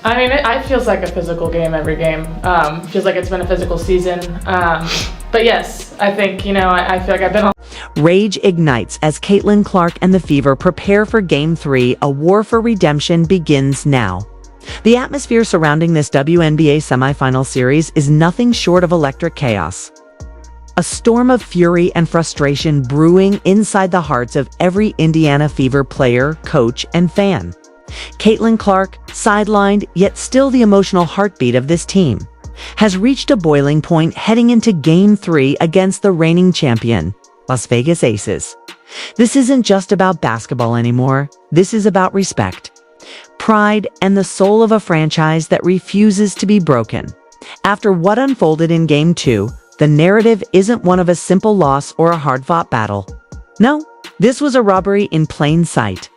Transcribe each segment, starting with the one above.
I mean, it feels like a physical game every game. Feels like it's been a physical season. But yes, I think, I feel like I've been on. Rage ignites as Caitlin Clark and the Fever prepare for Game 3. A war for redemption begins now. The atmosphere surrounding this WNBA semifinal series is nothing short of electric chaos. A storm of fury and frustration brewing inside the hearts of every Indiana Fever player, coach, and fan. Caitlin Clark, sidelined yet still the emotional heartbeat of this team, has reached a boiling point heading into Game 3 against the reigning champion, Las Vegas Aces. This isn't just about basketball anymore. This is about respect, pride, and the soul of a franchise that refuses to be broken. After what unfolded in Game 2, the narrative isn't one of a simple loss or a hard-fought battle. No, this was a robbery in plain sight.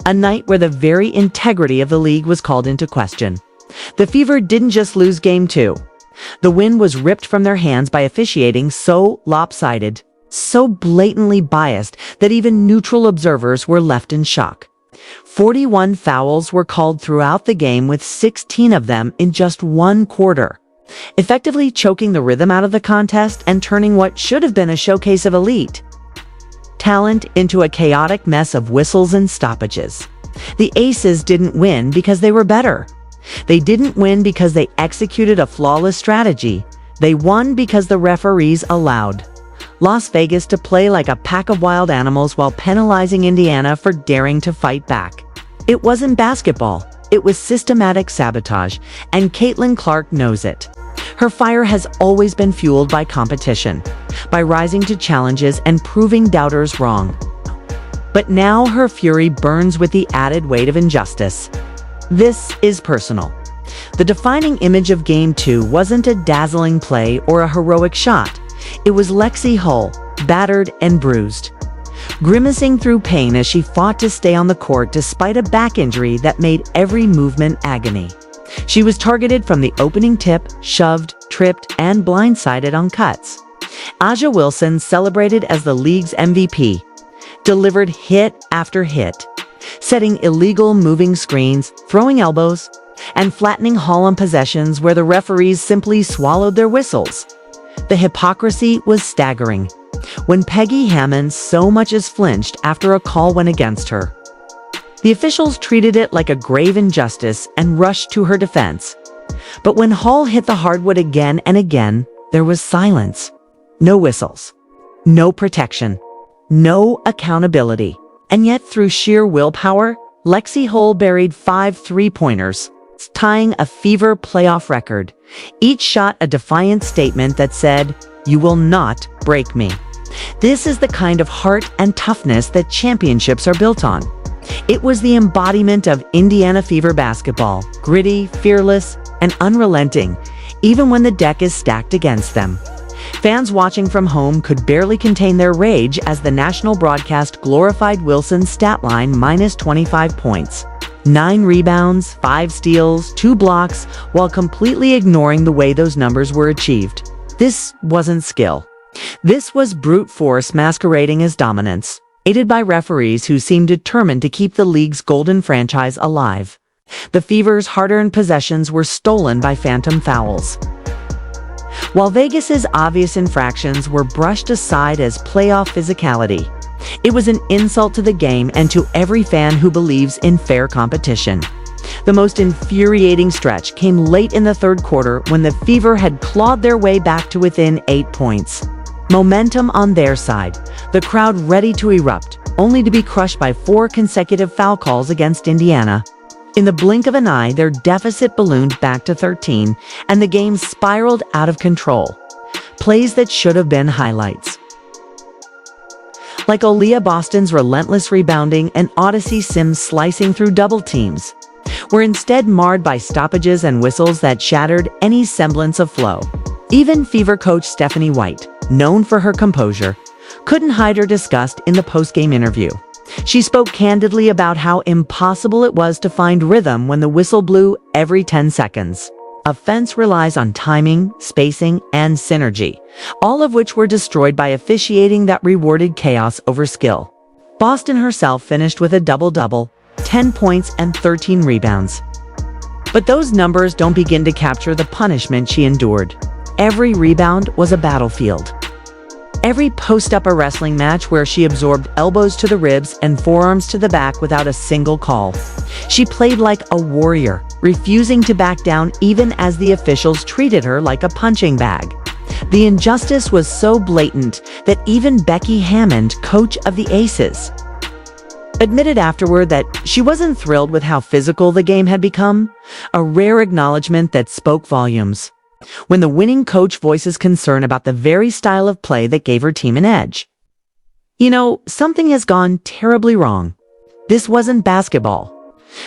A night where the very integrity of the league was called into question. The Fever didn't just lose Game 2. The win was ripped from their hands by officiating so lopsided, so blatantly biased that even neutral observers were left in shock. 41 fouls were called throughout the game, with 16 of them in just one quarter, effectively choking the rhythm out of the contest and turning what should have been a showcase of elite talent into a chaotic mess of whistles and stoppages. The Aces didn't win because they were better. They didn't win because they executed a flawless strategy. They won because the referees allowed Las Vegas to play like a pack of wild animals while penalizing Indiana for daring to fight back. It wasn't basketball. It was systematic sabotage, and Caitlin Clark knows it. Her fire has always been fueled by competition, by rising to challenges and proving doubters wrong. But now her fury burns with the added weight of injustice. This is personal. The defining image of Game 2 wasn't a dazzling play or a heroic shot. It was Lexie Hull, battered and bruised, grimacing through pain as she fought to stay on the court despite a back injury that made every movement agony. She was targeted from the opening tip, shoved, tripped, and blindsided on cuts. A'ja Wilson, celebrated as the league's MVP, delivered hit after hit, setting illegal moving screens, throwing elbows, and flattening Hull on possessions where the referees simply swallowed their whistles. The hypocrisy was staggering. When Peggy Hammond so much as flinched after a call went against her, the officials treated it like a grave injustice and rushed to her defense. But when Hull hit the hardwood again and again, there was silence. No whistles, no protection, no accountability. And yet, through sheer willpower, Lexie Hull buried 5 three-pointers, tying a Fever playoff record. Each shot a defiant statement that said, "You will not break me." This is the kind of heart and toughness that championships are built on. It was the embodiment of Indiana Fever basketball, gritty, fearless, and unrelenting, even when the deck is stacked against them. Fans watching from home could barely contain their rage as the national broadcast glorified Wilson's stat line: minus 25 points. 9 rebounds, 5 steals, 2 blocks, while completely ignoring the way those numbers were achieved. This wasn't skill. This was brute force masquerading as dominance, aided by referees who seemed determined to keep the league's golden franchise alive. The Fever's hard-earned possessions were stolen by phantom fouls, while Vegas's obvious infractions were brushed aside as playoff physicality. It was an insult to the game and to every fan who believes in fair competition. The most infuriating stretch came late in the third quarter when the Fever had clawed their way back to within 8 points. Momentum on their side, the crowd ready to erupt, only to be crushed by 4 consecutive foul calls against Indiana. In the blink of an eye, their deficit ballooned back to 13, and the game spiraled out of control. Plays that should have been highlights, like Aaliyah Boston's relentless rebounding and Odyssey Sims slicing through double teams, were instead marred by stoppages and whistles that shattered any semblance of flow. Even Fever coach Stephanie White, known for her composure, couldn't hide her disgust in the post-game interview. She spoke candidly about how impossible it was to find rhythm when the whistle blew every 10 seconds. Offense relies on timing, spacing, and synergy, all of which were destroyed by officiating that rewarded chaos over skill. Boston herself finished with a double-double, 10 points and 13 rebounds. But those numbers don't begin to capture the punishment she endured. Every rebound was a battlefield. Every post-up a wrestling match where she absorbed elbows to the ribs and forearms to the back without a single call. She played like a warrior, refusing to back down even as the officials treated her like a punching bag. The injustice was so blatant that even Becky Hammond, coach of the Aces, admitted afterward that she wasn't thrilled with how physical the game had become, a rare acknowledgement that spoke volumes. When the winning coach voices concern about the very style of play that gave her team an edge. You know, something has gone terribly wrong. This wasn't basketball.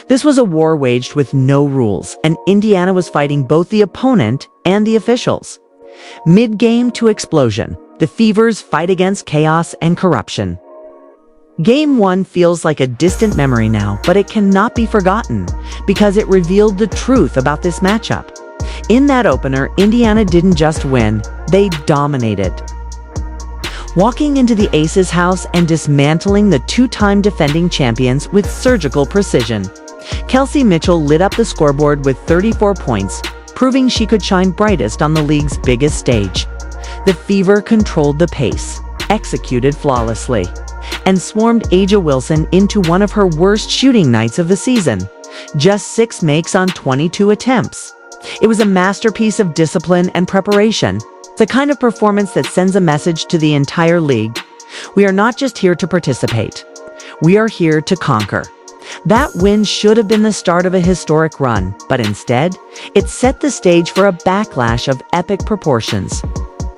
This was a war waged with no rules, and Indiana was fighting both the opponent and the officials. Mid-game to explosion, the Fever's fight against chaos and corruption. Game 1 feels like a distant memory now, but it cannot be forgotten because it revealed the truth about this matchup. In that opener, Indiana didn't just win, they dominated. Walking into the Aces house and dismantling the two-time defending champions with surgical precision. Kelsey Mitchell lit up the scoreboard with 34 points, proving she could shine brightest on the league's biggest stage. The Fever controlled the pace, executed flawlessly, and swarmed A'ja Wilson into one of her worst shooting nights of the season. Just 6 makes on 22 attempts. It was a masterpiece of discipline and preparation, the kind of performance that sends a message to the entire league. We are not just here to participate. We are here to conquer. That win should have been the start of a historic run, but instead, it set the stage for a backlash of epic proportions.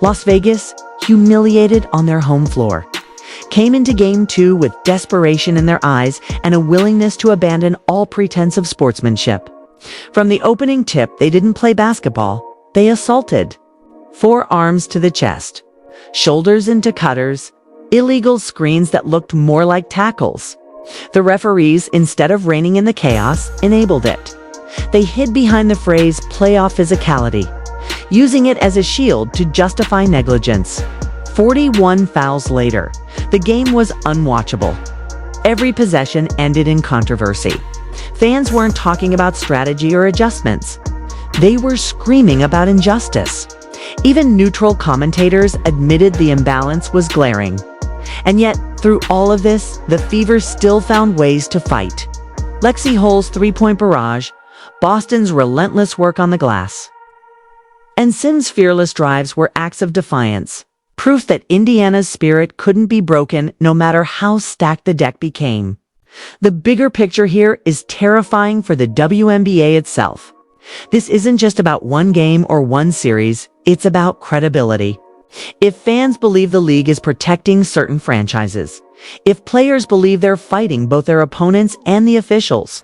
Las Vegas, humiliated on their home floor, came into Game 2 with desperation in their eyes and a willingness to abandon all pretense of sportsmanship. From the opening tip, they didn't play basketball, they assaulted. Forearms to the chest, shoulders into cutters, illegal screens that looked more like tackles. The referees, instead of reining in the chaos, enabled it. They hid behind the phrase playoff physicality, using it as a shield to justify negligence. 41 fouls later, the game was unwatchable. Every possession ended in controversy. Fans weren't talking about strategy or adjustments. They were screaming about injustice. Even neutral commentators admitted the imbalance was glaring. And yet, through all of this, the Fever still found ways to fight. Lexi Hull's three-point barrage, Boston's relentless work on the glass, and Sims' fearless drives were acts of defiance, proof that Indiana's spirit couldn't be broken no matter how stacked the deck became. The bigger picture here is terrifying for the WNBA itself. This isn't just about one game or one series, it's about credibility. If fans believe the league is protecting certain franchises, if players believe they're fighting both their opponents and the officials,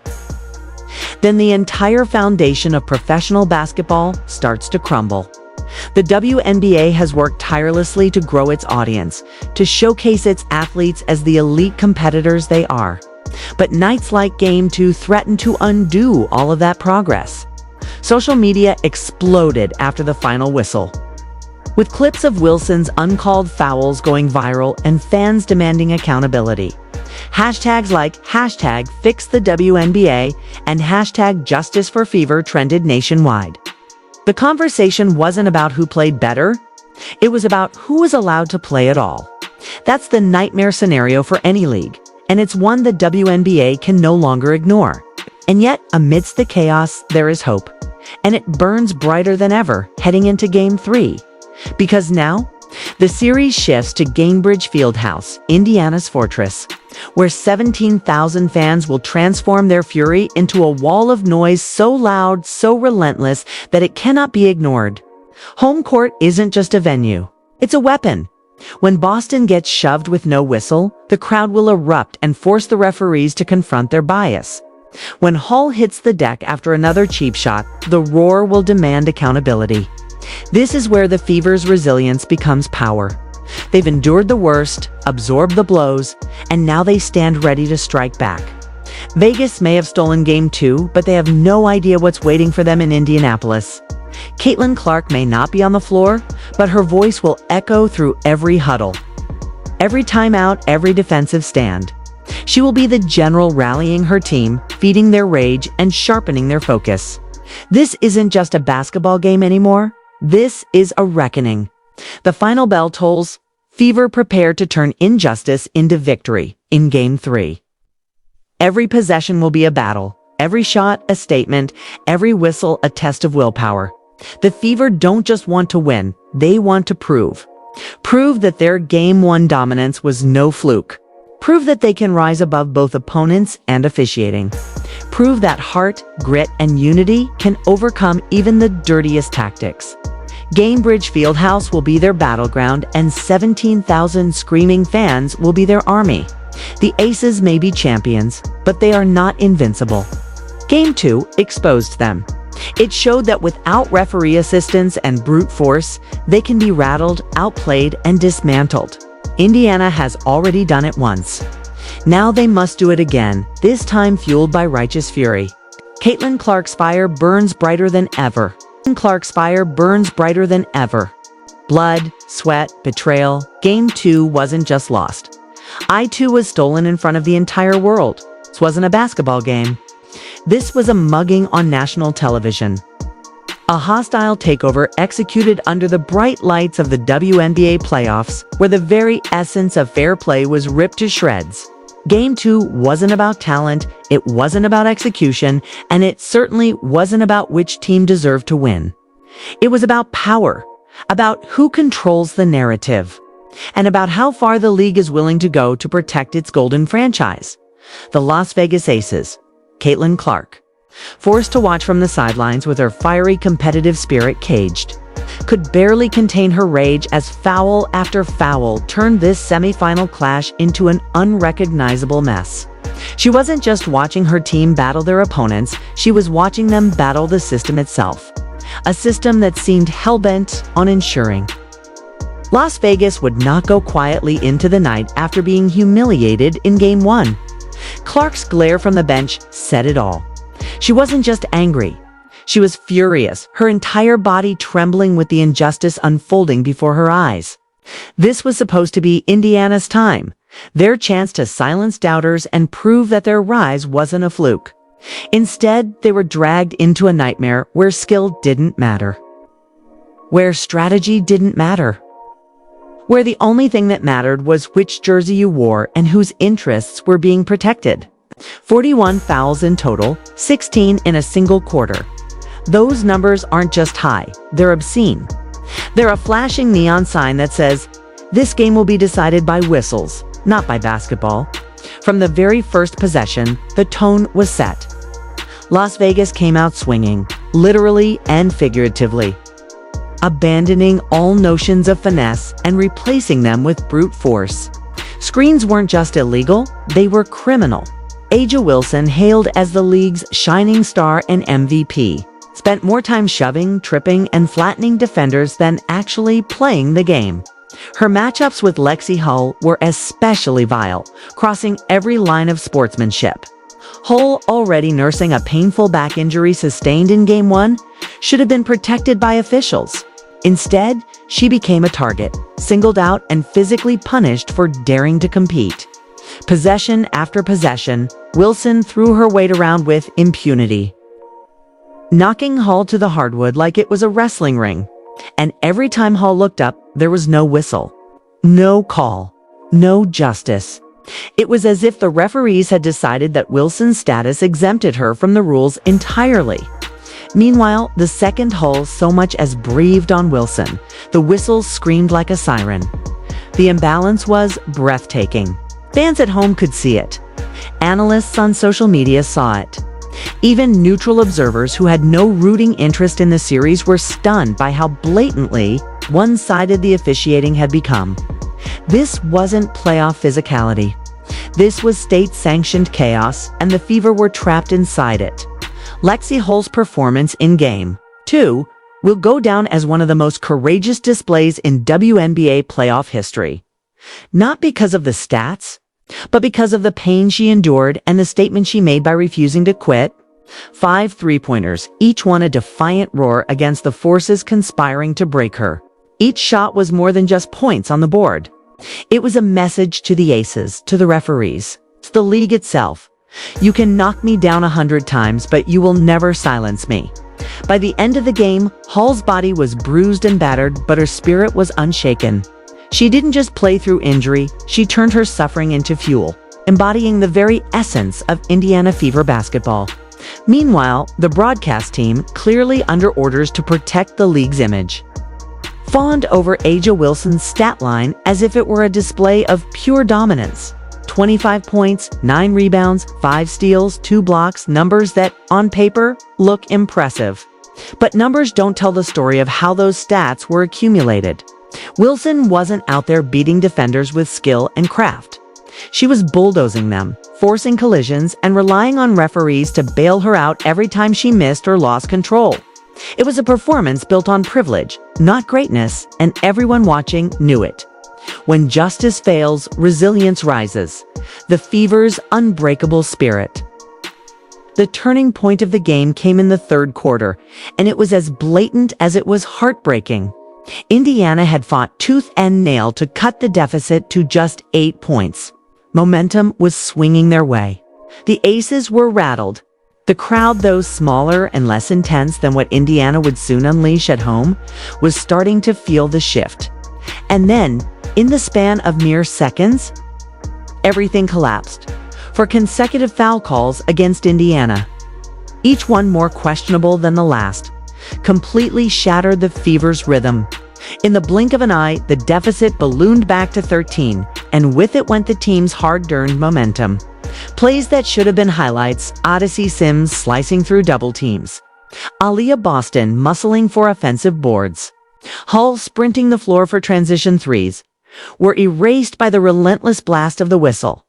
then the entire foundation of professional basketball starts to crumble. The WNBA has worked tirelessly to grow its audience, to showcase its athletes as the elite competitors they are. But nights like Game 2 threaten to undo all of that progress. Social media exploded after the final whistle, with clips of Wilson's uncalled fouls going viral and fans demanding accountability. Hashtags like #FixTheWNBA and #JusticeForFever trended nationwide. The conversation wasn't about who played better, it was about who was allowed to play at all. That's the nightmare scenario for any league, and it's one the WNBA can no longer ignore. And yet, amidst the chaos, there is hope, and it burns brighter than ever heading into Game 3. Because now, the series shifts to Gainbridge Fieldhouse, Indiana's fortress, where 17,000 fans will transform their fury into a wall of noise so loud, so relentless, that it cannot be ignored. Home court isn't just a venue, it's a weapon. When Boston gets shoved with no whistle, the crowd will erupt and force the referees to confront their bias. When Hull hits the deck after another cheap shot, the roar will demand accountability. This is where the Fever's resilience becomes power. They've endured the worst, absorbed the blows, and now they stand ready to strike back. Vegas may have stolen Game 2, but they have no idea what's waiting for them in Indianapolis. Caitlin Clark may not be on the floor, but her voice will echo through every huddle, every timeout, every defensive stand. She will be the general rallying her team, feeding their rage, and sharpening their focus. This isn't just a basketball game anymore. This is a reckoning. The final bell tolls. Fever prepared to turn injustice into victory in Game 3. Every possession will be a battle. Every shot, a statement. Every whistle, a test of willpower. The Fever don't just want to win. They want to prove. Prove that their Game 1 dominance was no fluke. Prove that they can rise above both opponents and officiating. Prove that heart, grit, and unity can overcome even the dirtiest tactics. Gainbridge Fieldhouse will be their battleground, and 17,000 screaming fans will be their army. The Aces may be champions, but they are not invincible. Game 2 exposed them. It showed that without referee assistance and brute force, they can be rattled, outplayed, and dismantled. Indiana has already done it once. Now they must do it again, this time fueled by righteous fury. Caitlin Clark's fire burns brighter than ever. Clark's fire burns brighter than ever. Blood, sweat, betrayal. Game 2 wasn't just lost. I-2 was stolen in front of the entire world. This wasn't a basketball game. This was a mugging on national television. A hostile takeover executed under the bright lights of the WNBA playoffs, where the very essence of fair play was ripped to shreds. Game 2 wasn't about talent, it wasn't about execution, and it certainly wasn't about which team deserved to win. It was about power, about who controls the narrative, and about how far the league is willing to go to protect its golden franchise. The Las Vegas Aces, Caitlin Clark, forced to watch from the sidelines with her fiery competitive spirit caged, could barely contain her rage as foul after foul turned this semifinal clash into an unrecognizable mess. She wasn't just watching her team battle their opponents, she was watching them battle the system itself. A system that seemed hell-bent on ensuring. Las Vegas would not go quietly into the night after being humiliated in Game 1. Clark's glare from the bench said it all. She wasn't just angry. She was furious, her entire body trembling with the injustice unfolding before her eyes. This was supposed to be Indiana's time, their chance to silence doubters and prove that their rise wasn't a fluke. Instead, they were dragged into a nightmare where skill didn't matter, where strategy didn't matter, where the only thing that mattered was which jersey you wore and whose interests were being protected. 41 fouls in total, 16 in a single quarter. Those numbers aren't just high, they're obscene. They're a flashing neon sign that says, this game will be decided by whistles, not by basketball. From the very first possession, the tone was set. Las Vegas came out swinging, literally and figuratively, abandoning all notions of finesse and replacing them with brute force. Screens weren't just illegal, they were criminal. A'ja Wilson, hailed as the league's shining star and MVP, spent more time shoving, tripping, and flattening defenders than actually playing the game. Her matchups with Lexi Hull were especially vile, crossing every line of sportsmanship. Hull, already nursing a painful back injury sustained in Game 1, should have been protected by officials. Instead, she became a target, singled out and physically punished for daring to compete. Possession after possession, Wilson threw her weight around with impunity, knocking Hull to the hardwood like it was a wrestling ring. And every time Hull looked up, there was no whistle, no call, no justice. It was as if the referees had decided that Wilson's status exempted her from the rules entirely. Meanwhile, the second Hull so much as breathed on Wilson, the whistle screamed like a siren. The imbalance was breathtaking. Fans at home could see it. Analysts on social media saw it. Even neutral observers who had no rooting interest in the series were stunned by how blatantly one-sided the officiating had become. This wasn't playoff physicality. This was state-sanctioned chaos, and the Fever were trapped inside it. Lexi Hull's performance in Game 2 will go down as one of the most courageous displays in WNBA playoff history. Not because of the stats, but because of the pain she endured and the statement she made by refusing to quit. 5 three-pointers, each one a defiant roar against the forces conspiring to break her. Each shot was more than just points on the board. It was a message to the Aces, to the referees, to the league itself. You can knock me down 100 times, but you will never silence me. By the end of the game, Hall's body was bruised and battered, but her spirit was unshaken. She didn't just play through injury, she turned her suffering into fuel, embodying the very essence of Indiana Fever basketball. Meanwhile, the broadcast team, clearly under orders to protect the league's image, fawned over A'ja Wilson's stat line as if it were a display of pure dominance. 25 points, 9 rebounds, 5 steals, 2 blocks, numbers that, on paper, look impressive. But numbers don't tell the story of how those stats were accumulated. Wilson wasn't out there beating defenders with skill and craft. She was bulldozing them, forcing collisions, and relying on referees to bail her out every time she missed or lost control. It was a performance built on privilege, not greatness, and everyone watching knew it. When justice fails, resilience rises. The Fever's unbreakable spirit. The turning point of the game came in the third quarter, and it was as blatant as it was heartbreaking. Indiana had fought tooth and nail to cut the deficit to just 8 points. Momentum was swinging their way. The Aces were rattled. The crowd, though smaller and less intense than what Indiana would soon unleash at home, was starting to feel the shift. And then, in the span of mere seconds, everything collapsed. For consecutive foul calls against Indiana, each one more questionable than the last, completely shattered the Fever's rhythm. In the blink of an eye, the deficit ballooned back to 13, and with it went the team's hard-earned momentum. Plays that should have been highlights: Odyssey Sims slicing through double teams, Aaliyah Boston muscling for offensive boards, Hall sprinting the floor for transition threes, were erased by the relentless blast of the whistle.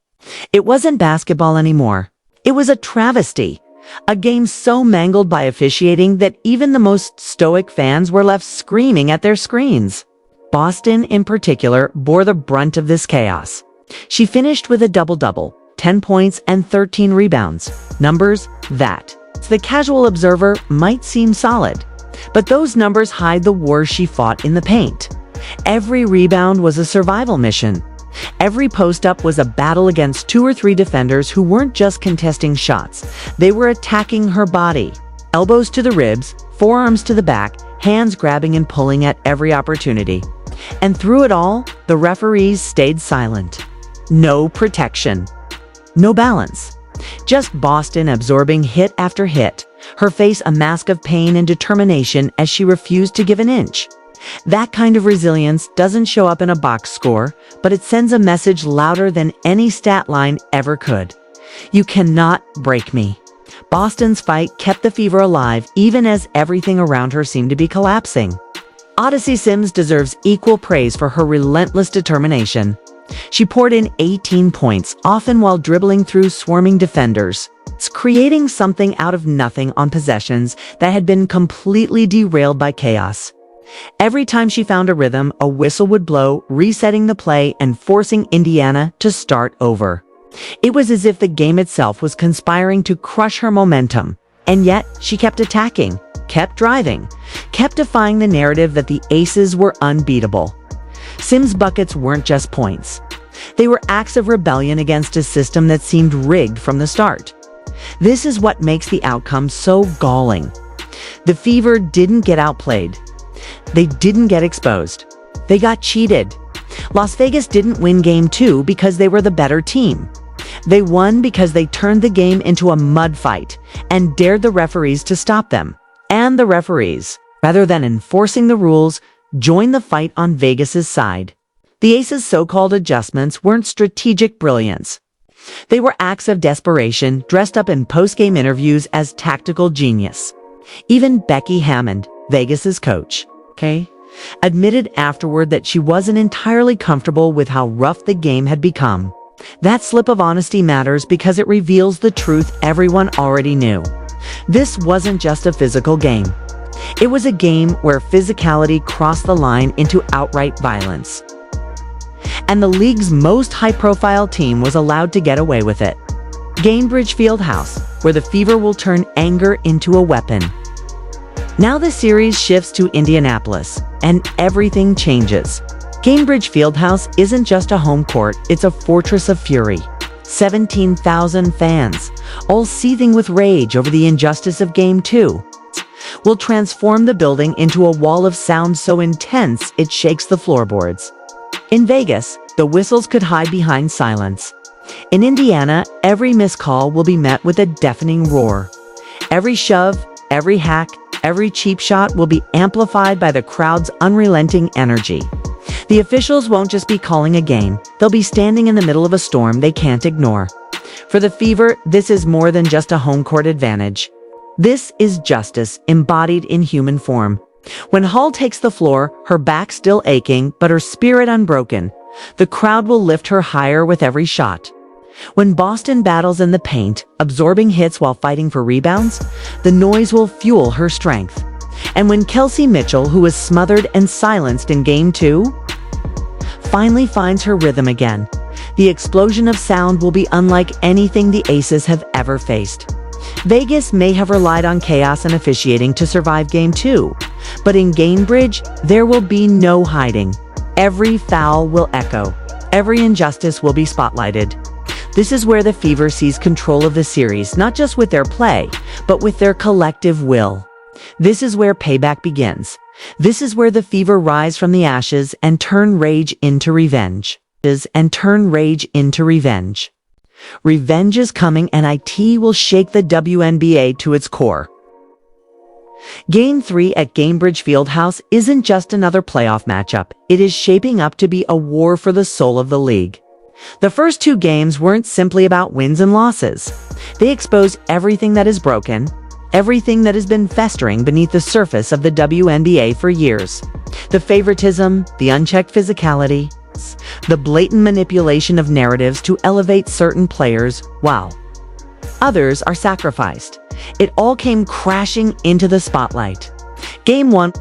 It wasn't basketball anymore. It was a travesty. A game so mangled by officiating that even the most stoic fans were left screaming at their screens. Boston, in particular, bore the brunt of this chaos. She finished with a double-double, 10 points and 13 rebounds. Numbers that, to the casual observer, might seem solid. But those numbers hide the wars she fought in the paint. Every rebound was a survival mission. Every post-up was a battle against 2 or 3 defenders who weren't just contesting shots. They were attacking her body. Elbows to the ribs, forearms to the back, hands grabbing and pulling at every opportunity. And through it all, the referees stayed silent. No protection. No balance. Just Boston absorbing hit after hit, her face a mask of pain and determination as she refused to give an inch. That kind of resilience doesn't show up in a box score, but it sends a message louder than any stat line ever could. You cannot break me. Boston's fight kept the Fever alive even as everything around her seemed to be collapsing. Odyssey Sims deserves equal praise for her relentless determination. She poured in 18 points, often while dribbling through swarming defenders, creating something out of nothing on possessions that had been completely derailed by chaos. Every time she found a rhythm, a whistle would blow, resetting the play and forcing Indiana to start over. It was as if the game itself was conspiring to crush her momentum, and yet she kept attacking, kept driving, kept defying the narrative that the Aces were unbeatable. Sims' buckets weren't just points. They were acts of rebellion against a system that seemed rigged from the start. This is what makes the outcome so galling. The Fever didn't get outplayed. They didn't get exposed. They got cheated. Las Vegas didn't win Game 2 because they were the better team. They won because they turned the game into a mud fight and dared the referees to stop them. And the referees, rather than enforcing the rules, joined the fight on Vegas's side. The Aces' so-called adjustments weren't strategic brilliance. They were acts of desperation dressed up in post-game interviews as tactical genius. Even Becky Hammond, Vegas's coach, admitted afterward that she wasn't entirely comfortable with how rough the game had become. That slip of honesty matters because it reveals the truth everyone already knew. This wasn't just a physical game. It was a game where physicality crossed the line into outright violence. And the league's most high-profile team was allowed to get away with it. Gainbridge Fieldhouse, where the Fever will turn anger into a weapon. Now the series shifts to Indianapolis, and everything changes. Gainbridge Fieldhouse isn't just a home court, it's a fortress of fury. 17,000 fans, all seething with rage over the injustice of Game 2. will transform the building into a wall of sound so intense it shakes the floorboards. In Vegas, the whistles could hide behind silence. In Indiana, every missed call will be met with a deafening roar. Every shove, every hack, every cheap shot will be amplified by the crowd's unrelenting energy. The officials won't just be calling a game, they'll be standing in the middle of a storm they can't ignore. For the Fever, this is more than just a home court advantage. This is justice embodied in human form. When Hall takes the floor, her back still aching, but her spirit unbroken, the crowd will lift her higher with every shot. When Boston battles in the paint, absorbing hits while fighting for rebounds, the noise will fuel her strength. And when Kelsey Mitchell, who was smothered and silenced in Game 2, finally finds her rhythm again, the explosion of sound will be unlike anything the Aces have ever faced. Vegas may have relied on chaos and officiating to survive Game 2, but in Gainbridge, there will be no hiding. Every foul will echo. Every injustice will be spotlighted. This is where the Fever sees control of the series, not just with their play, but with their collective will. This is where payback begins. This is where the Fever rise from the ashes and turn rage into revenge. Revenge is coming, and IT will shake the WNBA to its core. Game 3 at Gainbridge Fieldhouse isn't just another playoff matchup. It is shaping up to be a war for the soul of the league. The first 2 games weren't simply about wins and losses. They exposed everything that is broken, everything that has been festering beneath the surface of the WNBA for years. The favoritism, the unchecked physicality, the blatant manipulation of narratives to elevate certain players while others are sacrificed. It all came crashing into the spotlight. Game 1